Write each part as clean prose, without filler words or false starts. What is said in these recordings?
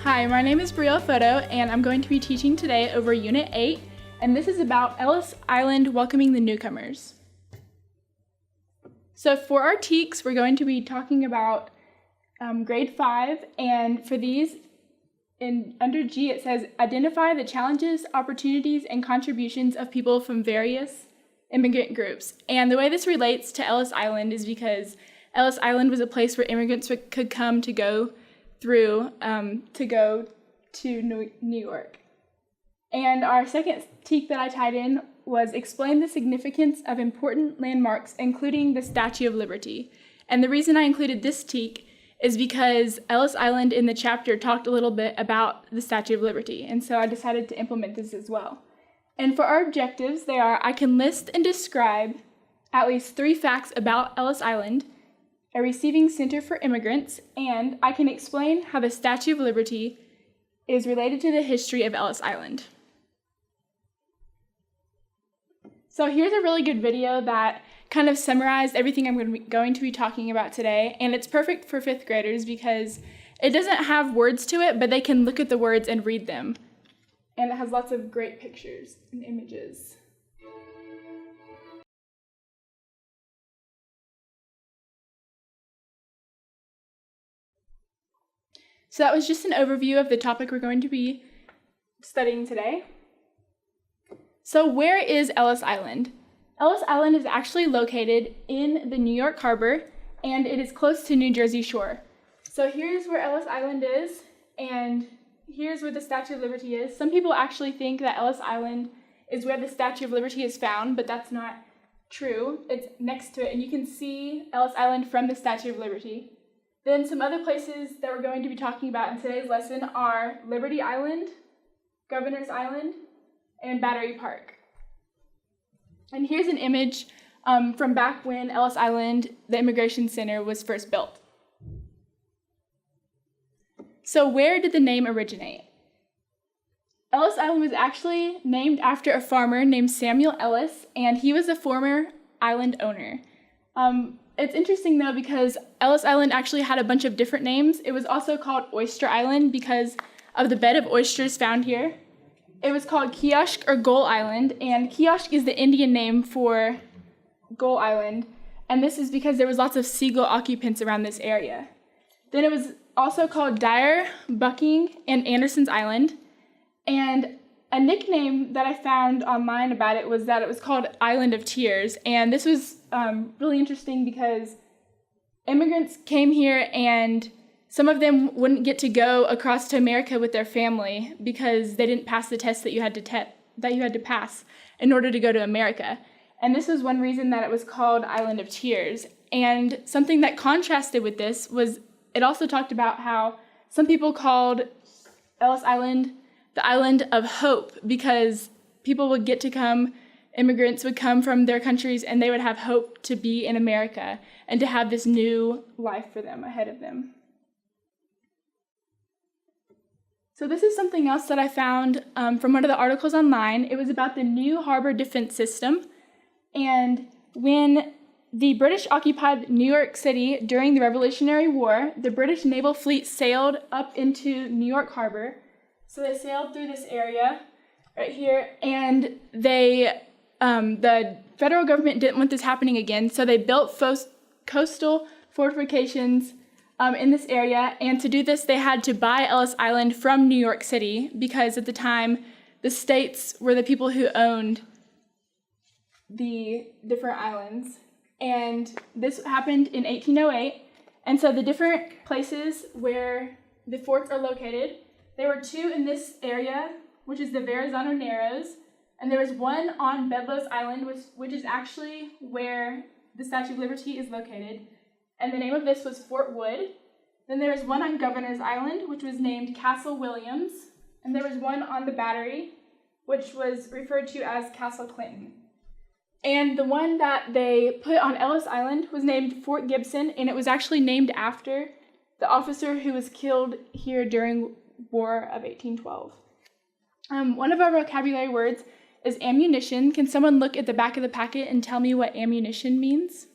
Hi, my name is Brielle Photo, and I'm going to be teaching today over Unit 8, and this is about Ellis Island welcoming the newcomers. So for our TEKs, we're going to be talking about grade 5, and for these, under G it says, identify the challenges, opportunities, and contributions of people from various immigrant groups. And the way this relates to Ellis Island is because Ellis Island was a place where immigrants could come to go through to go to New York. And our second TEK that I tied in was explain the significance of important landmarks, including the Statue of Liberty. And the reason I included this TEK is because Ellis Island in the chapter talked a little bit about the Statue of Liberty, and so I decided to implement this as well. And for our objectives, they are, I can list and describe at least 3 facts about Ellis Island, a receiving center for immigrants, and I can explain how the Statue of Liberty is related to the history of Ellis Island. So here's a really good video that kind of summarized everything I'm going to be talking about today, and it's perfect for 5th graders because it doesn't have words to it, but they can look at the words and read them. And it has lots of great pictures and images. So that was just an overview of the topic we're going to be studying today. So where is Ellis Island? Ellis Island is actually located in the New York Harbor, and it is close to New Jersey shore. So here's where Ellis Island is, and here's where the Statue of Liberty is. Some people actually think that Ellis Island is where the Statue of Liberty is found, but that's not true. It's next to it, and you can see Ellis Island from the Statue of Liberty. Then some other places that we're going to be talking about in today's lesson are Liberty Island, Governor's Island, and Battery Park. And here's an image from back when Ellis Island, the Immigration Center, was first built. So where did the name originate? Ellis Island was actually named after a farmer named Samuel Ellis, and he was a former island owner. It's interesting though because Ellis Island actually had a bunch of different names. It was also called Oyster Island because of the bed of oysters found here. It was called Kiosk or Gull Island, and Kiosk is the Indian name for Gull Island, and this is because there was lots of seagull occupants around this area. Then it was also called Dyer, Bucking, and Anderson's Island, and a nickname that I found online about it was that it was called Island of Tears, and this was really interesting because immigrants came here and some of them wouldn't get to go across to America with their family because they didn't pass the test that you had to pass in order to go to America. And this was one reason that it was called Island of Tears. And something that contrasted with this was it also talked about how some people called Ellis Island the Island of Hope because people would get to come, immigrants would come from their countries and they would have hope to be in America and to have this new life for them ahead of them. So this is something else that I found from one of the articles online. It was about the new harbor defense system. And when the British occupied New York City during the Revolutionary War, the British naval fleet sailed up into New York Harbor. So they sailed through this area right here, and the federal government didn't want this happening again, so they built coastal fortifications in this area, and to do this, they had to buy Ellis Island from New York City because at the time, the states were the people who owned the different islands. And this happened in 1808, and so the different places where the forts are located, there were 2 in this area, which is the Verrazano Narrows, and there was one on Bedloe's Island, which is actually where the Statue of Liberty is located. And the name of this was Fort Wood. Then there was one on Governor's Island, which was named Castle Williams. And there was one on the Battery, which was referred to as Castle Clinton. And the one that they put on Ellis Island was named Fort Gibson, and it was actually named after the officer who was killed here during War of 1812. One of our vocabulary words is ammunition. Can someone look at the back of the packet and tell me what ammunition means?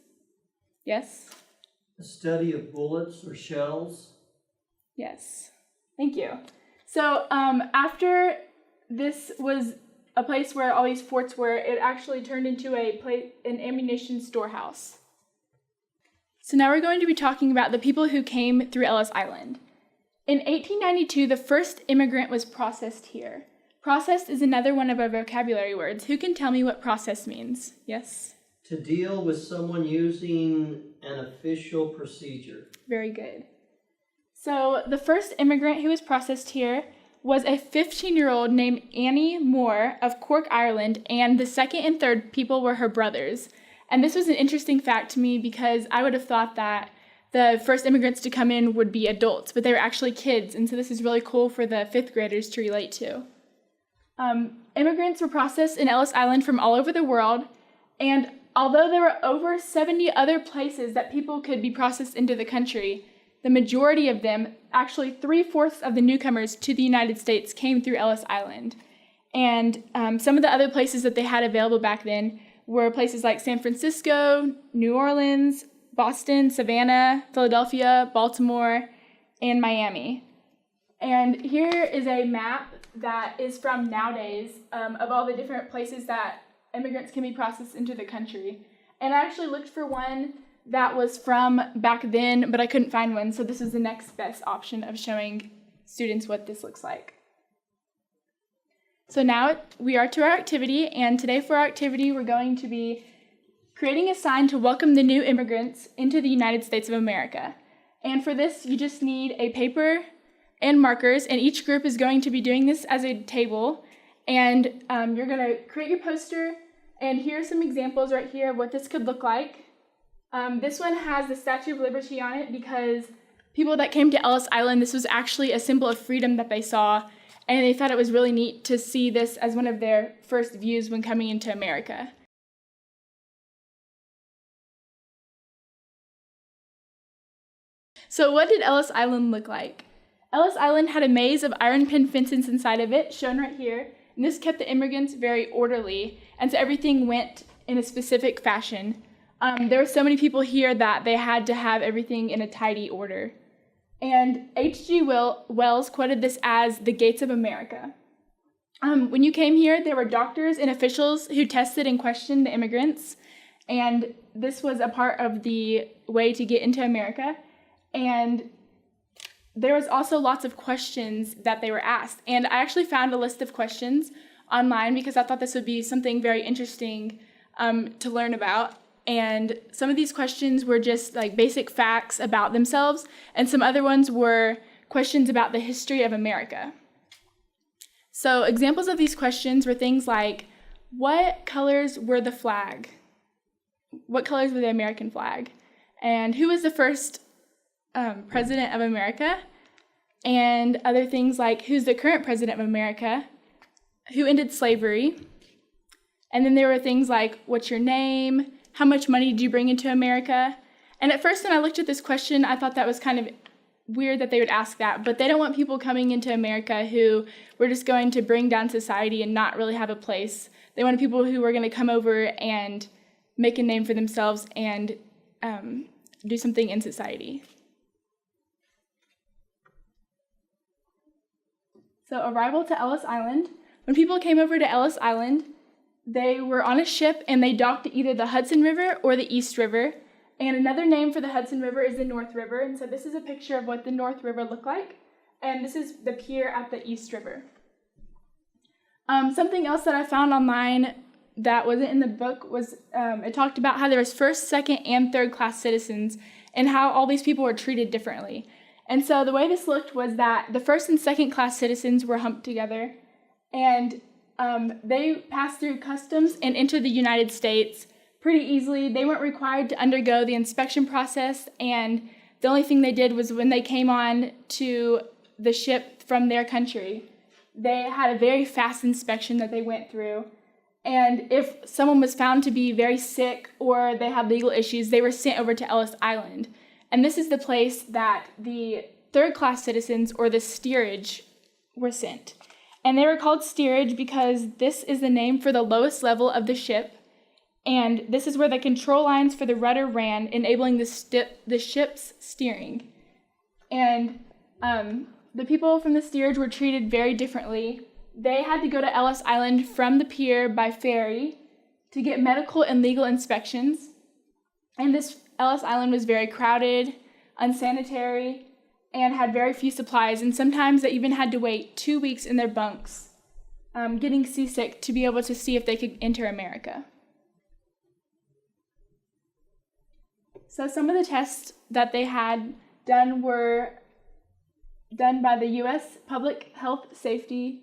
Yes? The study of bullets or shells. Yes. Thank you. So after this was a place where all these forts were, it actually turned into an ammunition storehouse. So now we're going to be talking about the people who came through Ellis Island. In 1892, the first immigrant was processed here. Processed is another one of our vocabulary words. Who can tell me what process means? Yes? To deal with someone using an official procedure. Very good. So the first immigrant who was processed here was a 15-year-old named Annie Moore of Cork, Ireland, and the second and third people were her brothers. And this was an interesting fact to me because I would have thought that the first immigrants to come in would be adults, but they were actually kids, and so this is really cool for the fifth graders to relate to. Immigrants were processed in Ellis Island from all over the world, and although there were over 70 other places that people could be processed into the country, the majority of them, actually 3/4 of the newcomers to the United States, came through Ellis Island. And some of the other places that they had available back then were places like San Francisco, New Orleans, Boston, Savannah, Philadelphia, Baltimore, and Miami. And here is a map that is from nowadays of all the different places that immigrants can be processed into the country. And I actually looked for one that was from back then, but I couldn't find one, so this is the next best option of showing students what this looks like. So now we are to our activity, and today for our activity we're going to be creating a sign to welcome the new immigrants into the United States of America. And for this, you just need a paper and markers, and each group is going to be doing this as a table, and you're going to create your poster, and here are some examples right here of what this could look like. This one has the Statue of Liberty on it because people that came to Ellis Island, this was actually a symbol of freedom that they saw, and they thought it was really neat to see this as one of their first views when coming into America. So what did Ellis Island look like? Ellis Island had a maze of iron pin fences inside of it, shown right here, and this kept the immigrants very orderly, and so everything went in a specific fashion. There were so many people here that they had to have everything in a tidy order. And H.G. Wells quoted this as the gates of America. When you came here, there were doctors and officials who tested and questioned the immigrants, and this was a part of the way to get into America. And there was also lots of questions that they were asked. And I actually found a list of questions online because I thought this would be something very interesting to learn about. And some of these questions were just like basic facts about themselves, and some other ones were questions about the history of America. So examples of these questions were things like, what colors were the flag? What colors were the American flag? And who was the first president of America? And other things like, who's the current president of America? Who ended slavery? And then there were things like, what's your name? How much money did you bring into America? And at first when I looked at this question, I thought that was kind of weird that they would ask that, but they don't want people coming into America who were just going to bring down society and not really have a place. They wanted people who were going to come over and make a name for themselves and do something in society. So arrival to Ellis Island. When people came over to Ellis Island, they were on a ship and they docked at either the Hudson River or the East River. And another name for the Hudson River is the North River. And so this is a picture of what the North River looked like. And this is the pier at the East River. Something else that I found online that wasn't in the book was it talked about how there was first, second, and third class citizens and how all these people were treated differently. And so the way this looked was that the first and second class citizens were humped together, and they passed through customs and entered the United States pretty easily. They weren't required to undergo the inspection process, and the only thing they did was when they came on to the ship from their country, they had a very fast inspection that they went through. And if someone was found to be very sick or they had legal issues, they were sent over to Ellis Island. And this is the place that the third-class citizens, or the steerage, were sent. And they were called steerage because this is the name for the lowest level of the ship, and this is where the control lines for the rudder ran, enabling the ship's steering. And the people from the steerage were treated very differently. They had to go to Ellis Island from the pier by ferry to get medical and legal inspections. And this Ellis Island was very crowded, unsanitary, and had very few supplies. And sometimes they even had to wait 2 weeks in their bunks, getting seasick, to be able to see if they could enter America. So some of the tests that they had done were done by the U.S. Public Health Safety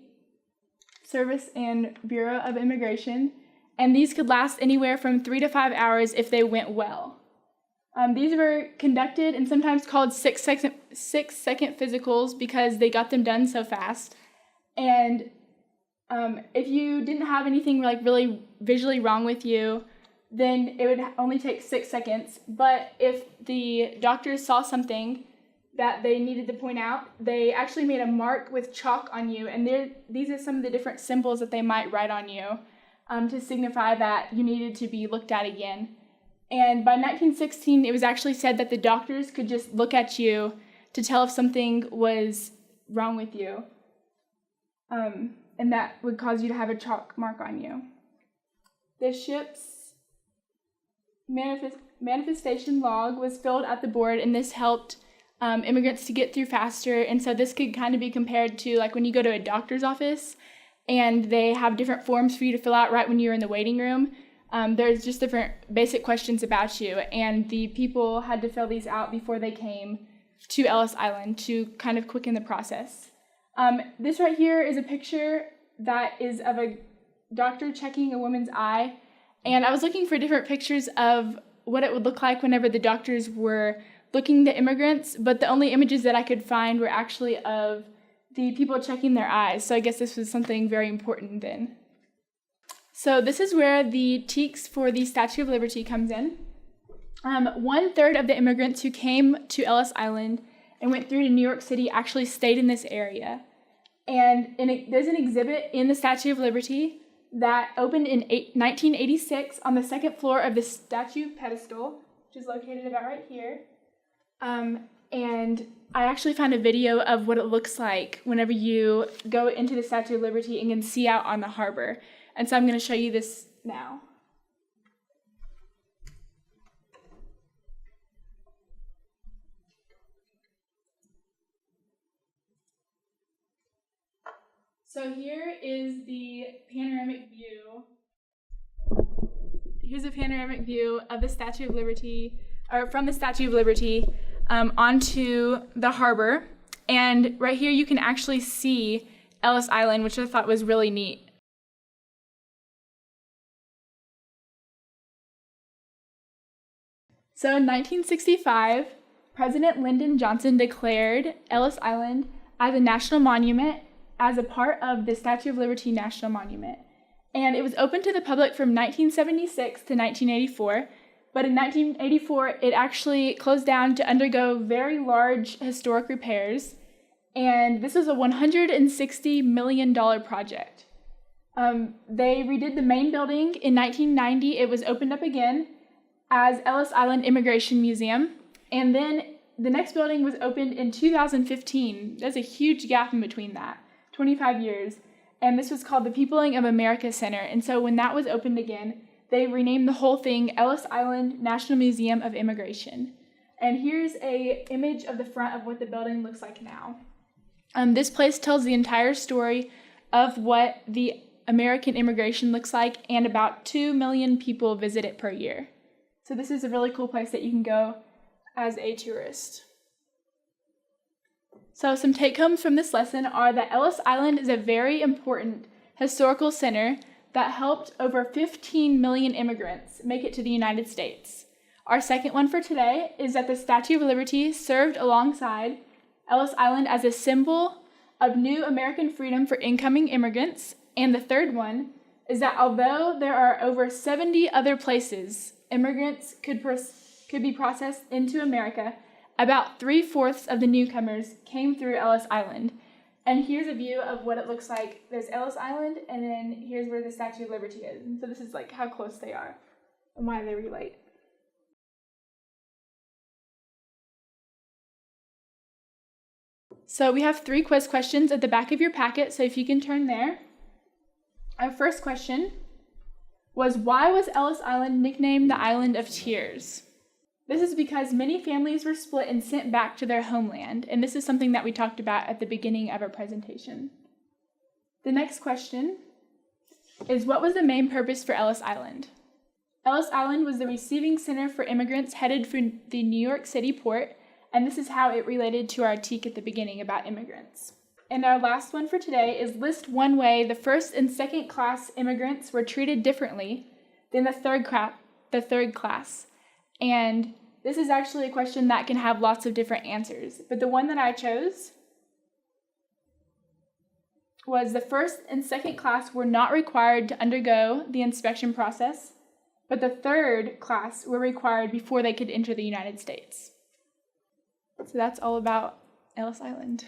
Service and Bureau of Immigration, and these could last anywhere from 3 to 5 hours if they went well. These were conducted and sometimes called 6-second physicals because they got them done so fast. And if you didn't have anything like really visually wrong with you, then it would only take 6 seconds. But if the doctors saw something that they needed to point out, they actually made a mark with chalk on you, and these are some of the different symbols that they might write on you to signify that you needed to be looked at again. And by 1916, it was actually said that the doctors could just look at you to tell if something was wrong with you, and that would cause you to have a chalk mark on you. The ship's manifestation log was filled at the board, and this helped immigrants to get through faster. And so this could kind of be compared to like when you go to a doctor's office and they have different forms for you to fill out right when you're in the waiting room. There's just different basic questions about you, and the people had to fill these out before they came to Ellis Island to kind of quicken the process. This right here is a picture that is of a doctor checking a woman's eye, and I was looking for different pictures of what it would look like whenever the doctors were looking at immigrants, but the only images that I could find were actually of the people checking their eyes, so I guess this was something very important then. So this is where the teaks for the Statue of Liberty comes in. 1/3 of the immigrants who came to Ellis Island and went through to New York City actually stayed in this area. And there's an exhibit in the Statue of Liberty that opened in 1986 on the second floor of the statue pedestal, which is located about right here. And I actually found a video of what it looks like whenever you go into the Statue of Liberty and can see out on the harbor. And so I'm going to show you this now. So here is the panoramic view. Here's a panoramic view of the Statue of Liberty, or from the Statue of Liberty onto the harbor. And right here you can actually see Ellis Island, which I thought was really neat. So in 1965, President Lyndon Johnson declared Ellis Island as a national monument as a part of the Statue of Liberty National Monument. And it was open to the public from 1976 to 1984, but in 1984 it actually closed down to undergo very large historic repairs, and this was a $160 million project. They redid the main building in 1990. It was opened up again as Ellis Island Immigration Museum, and then the next building was opened in 2015. There's a huge gap in between that, 25 years, and this was called the Peopling of America Center. And so when that was opened again, they renamed the whole thing Ellis Island National Museum of Immigration. And here's a image of the front of what the building looks like now. This place tells the entire story of what the American immigration looks like, and about 2 million people visit it per year. So this is a really cool place that you can go as a tourist. So some take-homes from this lesson are that Ellis Island is a very important historical center that helped over 15 million immigrants make it to the United States. Our second one for today is that the Statue of Liberty served alongside Ellis Island as a symbol of new American freedom for incoming immigrants. And the third one is that although there are over 70 other places immigrants could be processed into America, about 3/4 of the newcomers came through Ellis Island. And here's a view of what it looks like. There's Ellis Island, and then here's where the Statue of Liberty is. And so this is like how close they are and why they relate. So we have 3 quiz questions at the back of your packet, so if you can turn there. Our first question was, why was Ellis Island nicknamed the Island of Tears? This is because many families were split and sent back to their homeland, and this is something that we talked about at the beginning of our presentation. The next question is, what was the main purpose for Ellis Island? Ellis Island was the receiving center for immigrants headed for the New York City port, and this is how it related to our TEK at the beginning about immigrants. And our last one for today is, list one way the first and second class immigrants were treated differently than the third class. And this is actually a question that can have lots of different answers, but the one that I chose was the first and second class were not required to undergo the inspection process, but the third class were required before they could enter the United States. So that's all about Ellis Island.